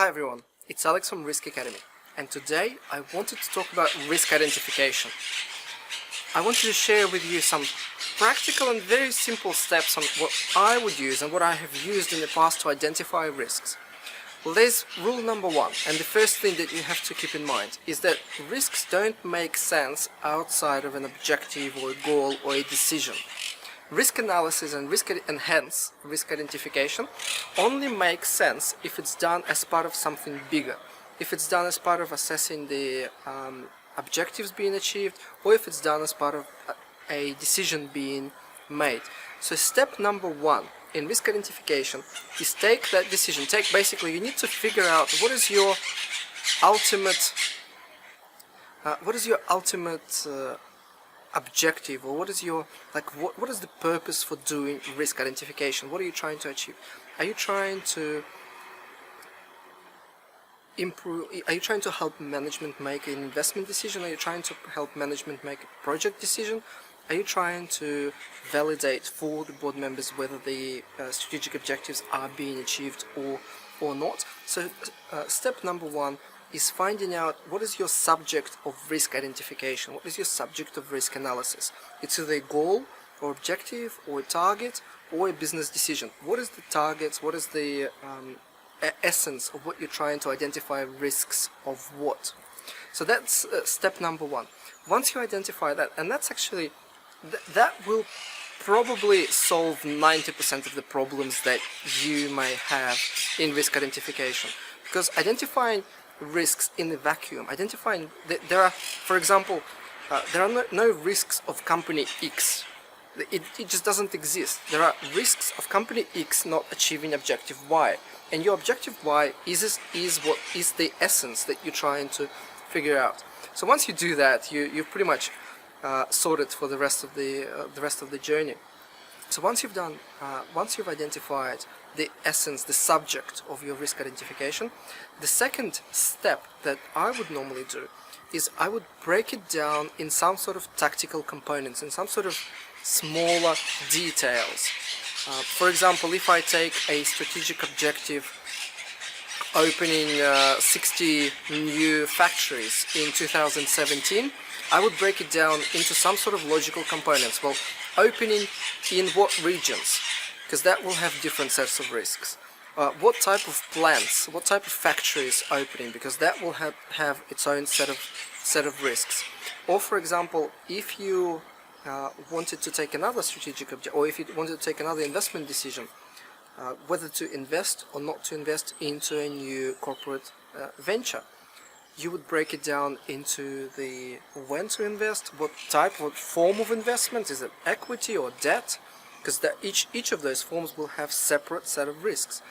Hi everyone, it's Alex from Risk Academy, and today I wanted to talk about risk identification. I wanted to share with you some practical and very simple steps on what I would use and what I have used in the past to identify risks. Well, there's rule number one, and the first thing that you have to keep in mind is that risks don't make sense outside of an objective or a goal or a decision. Risk analysis and hence risk identification only makes sense if it's done as part of something bigger, if it's done as part of assessing the objectives being achieved, or if it's done as part of a decision being made. So step number one in risk identification is take that decision. Basically, you need to figure out what is your ultimate objective, or what is your what is the purpose for doing risk identification? What are you trying to achieve? Are you trying to improve? Are you trying to help management make an investment decision? Are you trying to help management make a project decision? Are you trying to validate for the board members whether the strategic objectives are being achieved or not? So step number one is finding out what is your subject of risk identification, what is your subject of risk analysis. It's either a goal or objective or a target or a business decision. What is the targets, what is the essence of what you're trying to identify risks of what? So that's step number one. Once you identify that, and that's actually, that will probably solve 90% of the problems that you may have in risk identification. Because identifying risks in the vacuum, identifying that there are, for example, there are no risks of company X. It just doesn't exist. There are risks of company X not achieving objective Y, and your objective Y is what is the essence that you're trying to figure out. So once you do that, you've pretty much sorted for the rest of the journey. So once you've identified the essence, the subject of your risk identification, the second step that I would normally do is I would break it down in some sort of tactical components, in some sort of smaller details. For example, if I take a strategic objective opening 60 new factories in 2017, I would break it down into some sort of logical components. Well, opening in what regions? Because that will have different sets of risks. What type of plants, what type of factories opening? Because that will have its own set of risks. Or for example, if you wanted to take another strategic objective, or if you wanted to take another investment decision, whether to invest or not to invest into a new corporate venture, you would break it down into the when to invest, what type, what form of investment, is it equity or debt? Because each of those forms will have separate set of risks.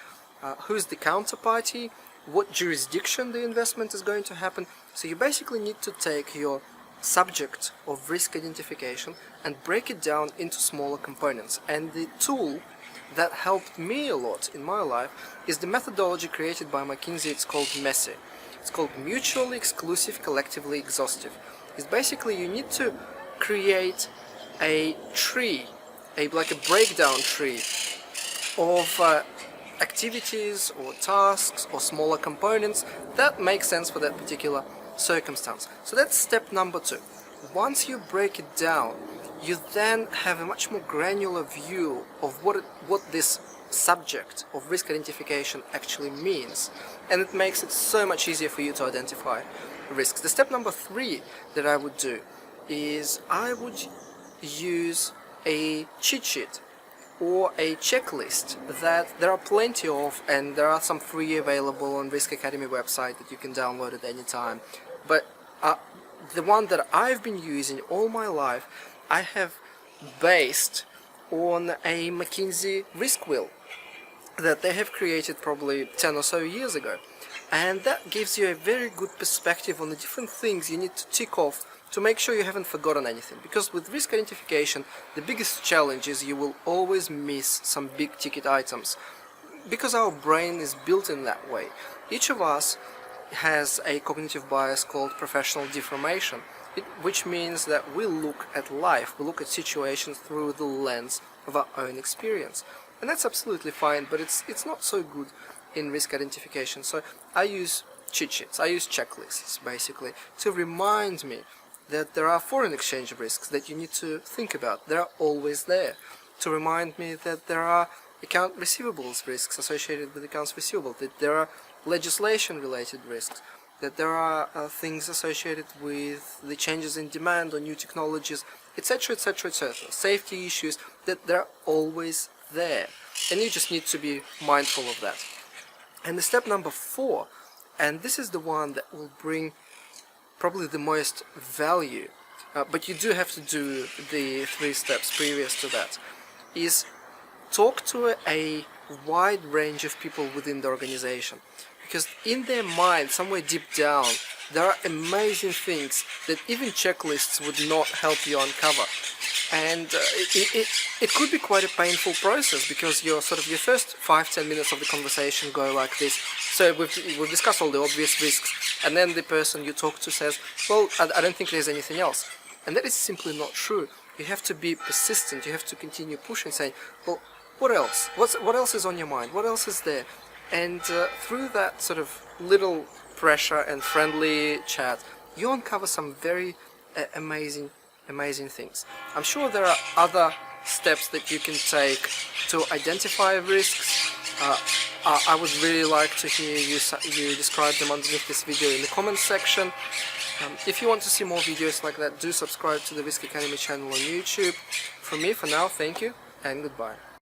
Who's the counterparty? What jurisdiction the investment is going to happen? So you basically need to take your subject of risk identification and break it down into smaller components. And the tool that helped me a lot in my life is the methodology created by McKinsey. It's called MESSI. It's called Mutually Exclusive Collectively Exhaustive. It's basically you need to create a tree, like a breakdown tree of activities or tasks or smaller components that make sense for that particular circumstance. So that's step number two. Once you break it down, you then have a much more granular view of what this subject of risk identification actually means, and it makes it so much easier for you to identify risks. The step number three that I would do is I would use a cheat sheet or a checklist that there are plenty of, and there are some free available on Risk Academy website that you can download at any time. But the one that I've been using all my life, I have based on a McKinsey risk wheel that they have created probably 10 or so years ago. And that gives you a very good perspective on the different things you need to tick off to make sure you haven't forgotten anything. Because with risk identification, the biggest challenge is you will always miss some big ticket items. Because our brain is built in that way. Each of us has a cognitive bias called professional deformation, which means that we look at life, we look at situations through the lens of our own experience. And that's absolutely fine, but it's not so good in risk identification. So I use cheat sheets, I use checklists basically to remind me that there are foreign exchange risks that you need to think about. They're always there. To remind me that there are account receivables risks associated with accounts receivable, that there are legislation related risks, that there are things associated with the changes in demand or new technologies, etc., etc., etc. Safety issues, that they're always there. And you just need to be mindful of that. And the step number 4, and this is the one that will bring probably the most value, but you do have to do the 3 steps previous to that, is talk to a wide range of people within the organization. Because in their mind, somewhere deep down, there are amazing things that even checklists would not help you uncover. And it could be quite a painful process, because your first 5-10 minutes of the conversation go like this. So we've discussed all the obvious risks, and then the person you talk to says, well, I don't think there's anything else. And that is simply not true. You have to be persistent, you have to continue pushing, saying, well, what else? What else is on your mind? What else is there? And through that sort of little pressure and friendly chat, you uncover some very amazing things. I'm sure there are other steps that you can take to identify risks. I would really like to hear you describe them underneath this video in the comments section. If you want to see more videos like that, do subscribe to the Risk Academy channel on YouTube. From me for now, thank you and goodbye.